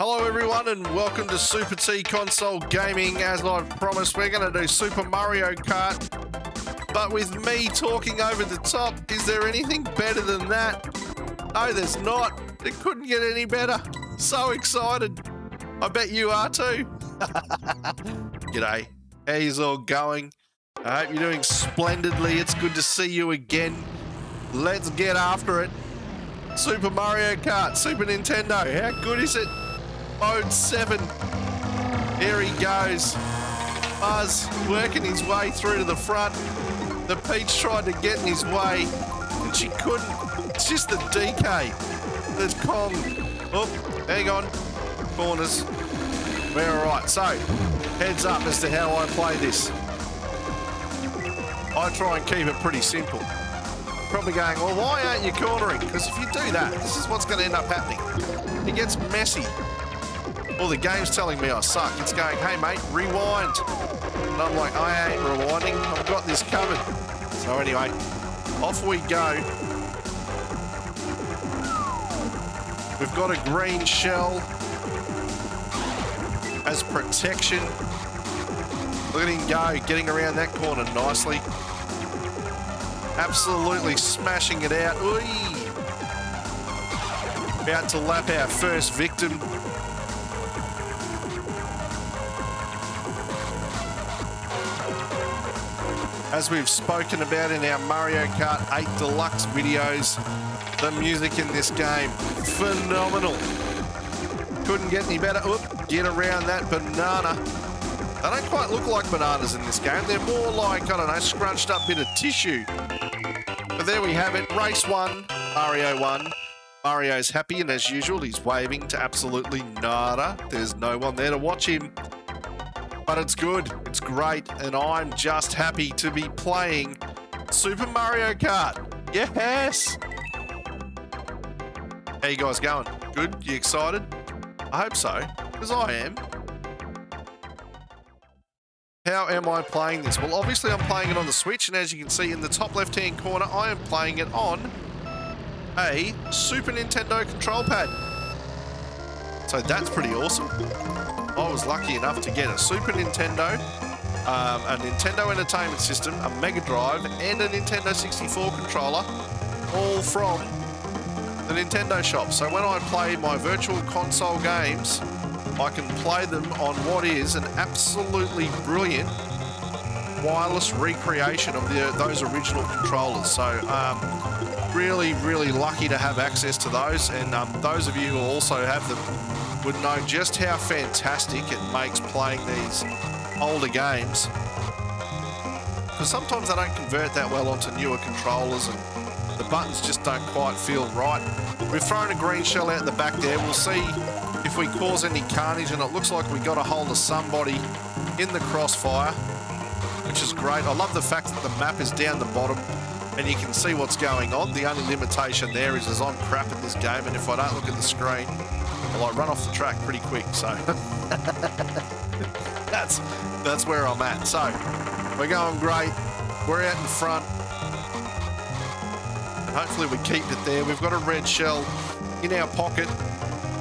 Hello everyone and welcome to Super T Console Gaming. As I've promised, we're going to do Super Mario Kart, but with me talking over the top. Is there anything better than that? No, there's not. It couldn't get any better. So excited. I bet you are too. G'day. How's all going? I hope you're doing splendidly. It's good to see you again. Let's get after it. Super Mario Kart, Super Nintendo. How good is it? Mode 7. Here he goes. Buzz working his way through to the front. The Peach tried to get in his way and she couldn't. It's just the DK. There's Kong. Oh, hang on. Corners. We're alright. So, heads up as to how I play this. I try and keep it pretty simple. Probably going, well, why aren't you cornering? Because if you do that, this is what's going to end up happening. It gets messy. Well, the game's telling me I suck. It's going, hey, mate, rewind. And I'm like, I ain't rewinding. I've got this covered. So anyway, off we go. We've got a green shell as protection. Look at him go, getting around that corner nicely. Absolutely smashing it out. Ooh. About to lap our first victim. As we've spoken about in our Mario Kart 8 Deluxe videos, the music in this game, phenomenal. Couldn't get any better. Oop, get around that banana. They don't quite look like bananas in this game. They're more like, I don't know, scrunched up bit of tissue. But there we have it. Race 1, Mario 1. Mario's happy, and as usual, he's waving to absolutely nada. There's no one there to watch him. But it's good, it's great, and I'm just happy to be playing Super Mario Kart. Yes! How you guys going? Good? You excited? I hope so, because I am. How am I playing this? Well, obviously I'm playing it on the Switch, and as you can see in the top left-hand corner, I am playing it on a Super Nintendo control pad. So that's pretty awesome. I was lucky enough to get a Super Nintendo, a Nintendo Entertainment System, a Mega Drive, and a Nintendo 64 controller, all from the Nintendo shop. So when I play my virtual console games, I can play them on what is an absolutely brilliant wireless recreation of those original controllers. So really, really lucky to have access to those, and those of you who also have them would know just how fantastic it makes playing these older games. Because sometimes they don't convert that well onto newer controllers and the buttons just don't quite feel right. We've thrown a green shell out the back there. We'll see if we cause any carnage, and it looks like we got a hold of somebody in the crossfire, which is great. I love the fact that the map is down the bottom and you can see what's going on. The only limitation there is I'm crap at this game, and if I don't look at the screen, well, I run off the track pretty quick, so that's where I'm at. So we're going great. We're out in front, and hopefully we keep it there. We've got a red shell in our pocket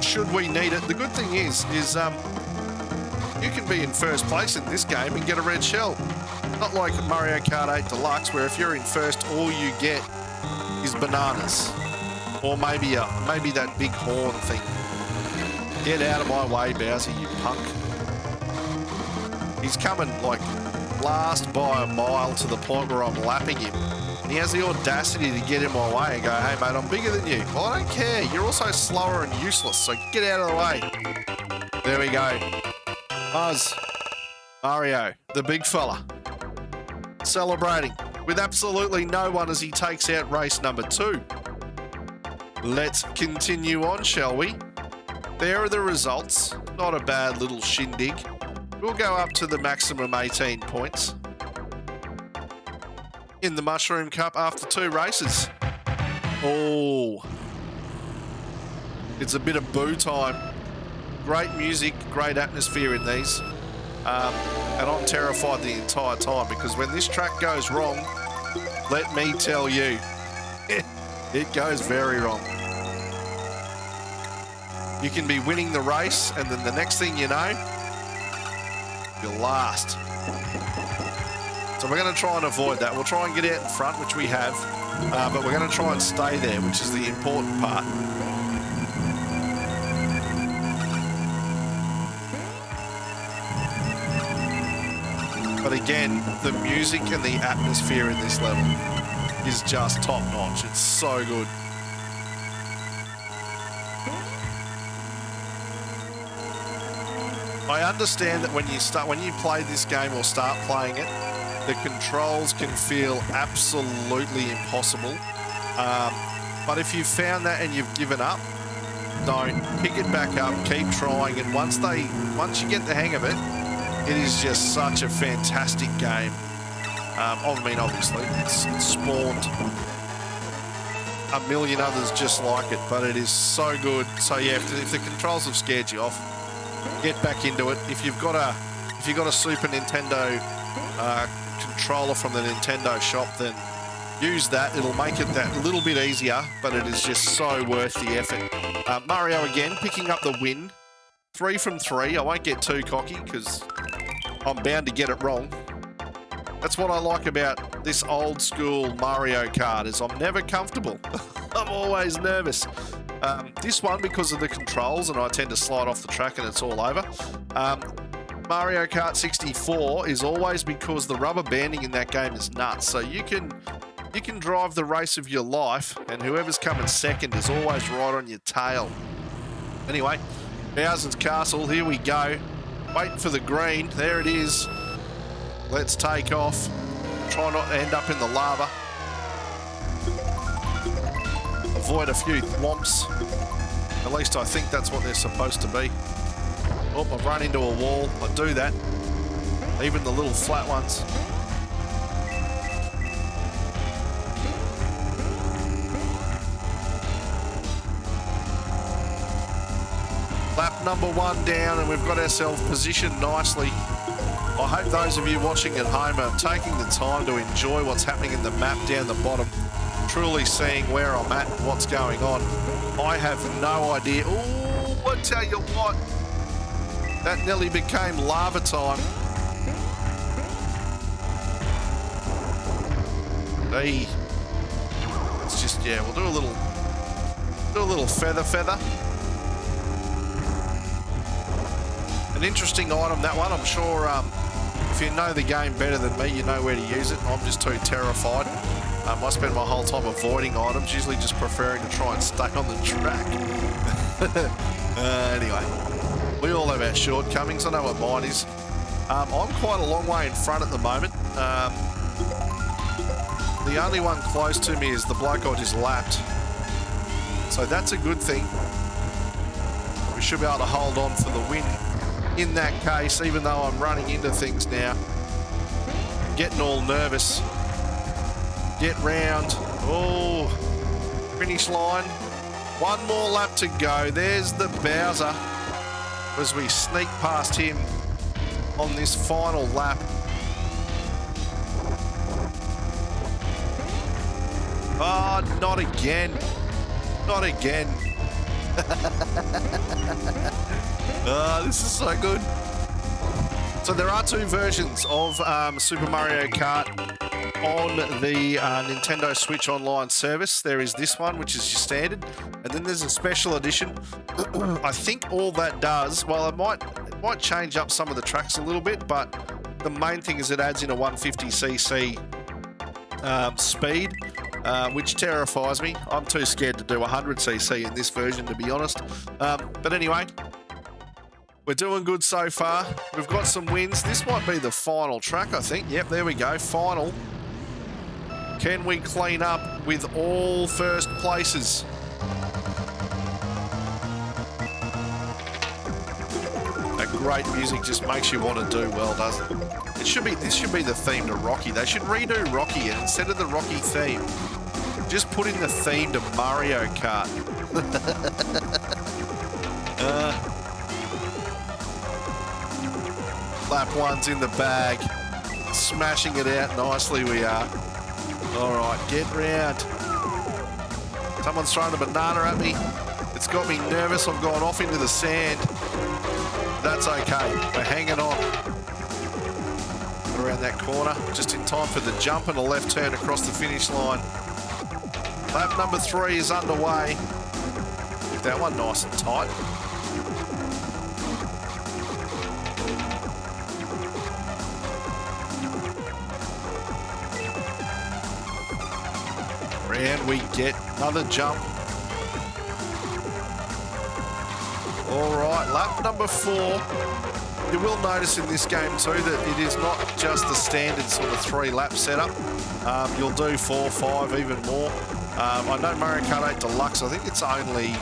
should we need it. The good thing is you can be in first place in this game and get a red shell. Not like Mario Kart 8 Deluxe, where if you're in first, all you get is bananas, or maybe that big horn thing. Get out of my way, Bowser, you punk. He's coming, like, last by a mile to the point where I'm lapping him. And he has the audacity to get in my way and go, hey, mate, I'm bigger than you. Well, I don't care. You're also slower and useless, so get out of the way. There we go. Buzz. Mario, the big fella. Celebrating with absolutely no one as he takes out race number 2. Let's continue on, shall we? There are the results. Not a bad little shindig. We'll go up to the maximum 18 points in the Mushroom Cup after 2 races. Oh, it's a bit of boo time. Great music, great atmosphere in these. And I'm terrified the entire time, because when this track goes wrong, let me tell you, it goes very wrong. You can be winning the race, and then the next thing you know, you're last. So we're going to try and avoid that. We'll try and get out in front, which we have, but we're going to try and stay there, which is the important part. But again, the music and the atmosphere in this level is just top notch. It's so good. I understand that when you play this game or start playing it, the controls can feel absolutely impossible. But if you've found that and you've given up, don't. Pick it back up, keep trying, and once you get the hang of it, it is just such a fantastic game. I mean, obviously, it's spawned a million others just like it, but it is so good. So yeah, if the controls have scared you off, get back into it. If you've got a Super Nintendo controller from the Nintendo shop, then use that. It'll make it that little bit easier, but it is just so worth the effort. Mario again, picking up the win. 3 from 3. I won't get too cocky because I'm bound to get it wrong. That's what I like about this old school Mario Kart, is I'm never comfortable. I'm always nervous. This one, because of the controls, and I tend to slide off the track and it's all over. Mario Kart 64 is always because the rubber banding in that game is nuts. So you can drive the race of your life, and whoever's coming second is always right on your tail. Anyway, Bowser's Castle, here we go. Waiting for the green. There it is. Let's take off. Try not to end up in the lava. Avoid a few thwomps. At least I think that's what they're supposed to be. Oh, I've run into a wall. I do that. Even the little flat ones. Lap number 1 down, and we've got ourselves positioned nicely. I hope those of you watching at home are taking the time to enjoy what's happening in the map down the bottom, truly seeing where I'm at and what's going on. I have no idea. Oh, I tell you what, that nearly became lava time. Hey, it's just, yeah, we'll do a little feather. An interesting item, that one. I'm sure if you know the game better than me, you know where to use it. I'm just too terrified. I spend my whole time avoiding items, usually just preferring to try and stay on the track. Anyway, we all have our shortcomings. I know what mine is. I'm quite a long way in front at the moment. The only one close to me is the bloke I just lapped. So that's a good thing. We should be able to hold on for the win. In that case, even though I'm running into things now, getting all nervous. Get round. Oh, finish line. One more lap to go. There's the Bowser as we sneak past him on this final lap. Oh, not again. Not again. This is so good. So there are 2 versions of Super Mario Kart on the Nintendo Switch Online service. There is this one, which is your standard, and then there's a special edition. I think all that does, well, it might change up some of the tracks a little bit, but the main thing is it adds in a 150cc speed, which terrifies me. I'm too scared to do 100cc in this version, to be honest. But anyway, we're doing good so far. We've got some wins. This might be the final track, I think. Yep, there we go. Final. Can we clean up with all first places? That great music just makes you want to do well, doesn't it? This should be the theme to Rocky. They should redo Rocky, and instead of the Rocky theme, just put in the theme to Mario Kart. Lap 1's in the bag. Smashing it out nicely we are. All right, get round. Someone's throwing a banana at me. It's got me nervous. I've gone off into the sand. That's okay. We're hanging on. Around that corner, just in time for the jump and a left turn across the finish line. Lap number 3 is underway. That one nice and tight. And we get another jump. All right, lap number 4. You will notice in this game too that it is not just the standard sort of 3-lap setup. You'll do 4, 5, even more. I know Mario Kart 8 Deluxe, I think it's only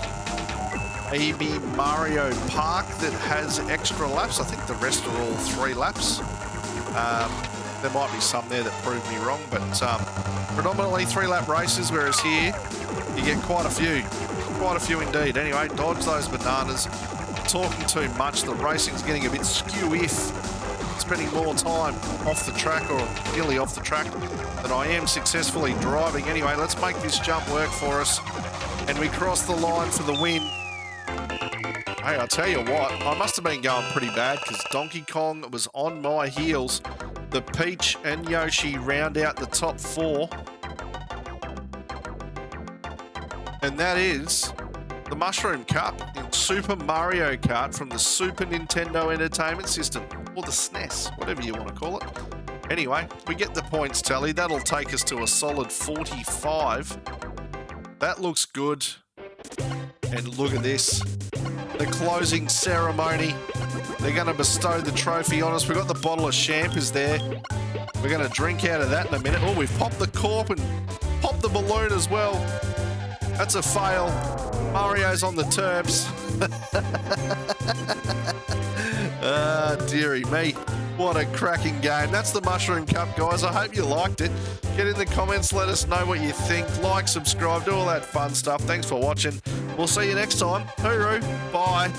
maybe Mario Park that has extra laps. I think the rest are all 3 laps. There might be some there that prove me wrong, but predominantly 3-lap races, whereas here you get quite a few indeed. Anyway, dodge those bananas. Talking too much, the racing's getting a bit skew-if, spending more time off the track or nearly off the track than I am successfully driving. Anyway, let's make this jump work for us, and we cross the line for the win. Hey, I'll tell you what, I must have been going pretty bad because Donkey Kong was on my heels. The Peach and Yoshi round out the top 4. And that is the Mushroom Cup in Super Mario Kart from the Super Nintendo Entertainment System, or the SNES, whatever you want to call it. Anyway, we get the points tally. That'll take us to a solid 45. That looks good. And look at this. The closing ceremony. They're going to bestow the trophy on us. We've got the bottle of champers there. We're going to drink out of that in a minute. Oh, we've popped the cork and popped the balloon as well. That's a fail. Mario's on the terps. Dearie me. What a cracking game. That's the Mushroom Cup, guys. I hope you liked it. Get in the comments. Let us know what you think. Like, subscribe, do all that fun stuff. Thanks for watching. We'll see you next time. Hooroo. Bye.